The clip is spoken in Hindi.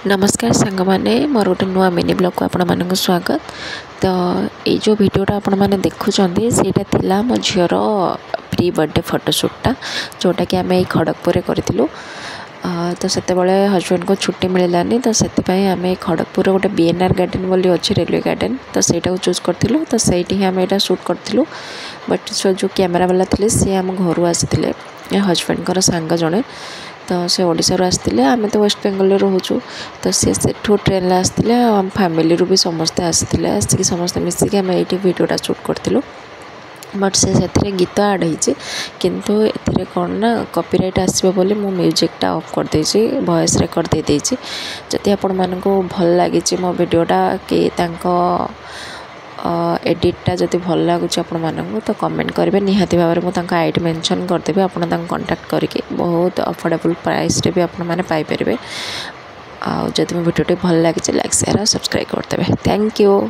नमस्कार सांग मैंने मोर गोटे नुआ मिनी ब्लॉग को आपण मानक स्वागत। तो ये जो वीडियोटा आपण मैंने देखुं से मो झीर प्री बर्थडे फोटोशूटा जोटा कि आम खड़गपुर करूँ। तो से हजबैंड को छुट्टी मिलानी तो से आम खड़गपुर गोटे बीएनआर गार्डन बोली अच्छी रेलवे गार्डन तो सहीटा चूज करूँ। तो सही आम यहाँ सुट करूँ बट जो कैमेरा वाला थे सी आम घर आसी हजबैंड सांग जड़े तो से ओडिशा आसते आम तो वेस्ट बेंगल रोचु तो सी सेठू ट्रेन आसते आम फैमिली भी समस्ते आसते आसिक समस्ते मिसिक आम ये वीडियोटा शूट करूँ। बट से गीत आड होती किंतु ए कौन ना कॉपीराइट आसो बोली मु म्यूजिकटा ऑफ कर देछि वॉइस रिकॉर्ड दे देछि। जदि आपण मानको भल लागी मो वीडियोटा कि तांको एडिटा जदि भल लगुच आपण मानक तो कमेंट करेंगे निहाती भाव में मुझे आईडी मेंशन करदेवी आप कांटेक्ट करके बहुत अफोर्डेबल प्राइस रे भी आपण मैंने पाइपर। जदि मो वीडियो भल लगी लाइक शेयर सब्सक्राइब करदेवे। Thank you.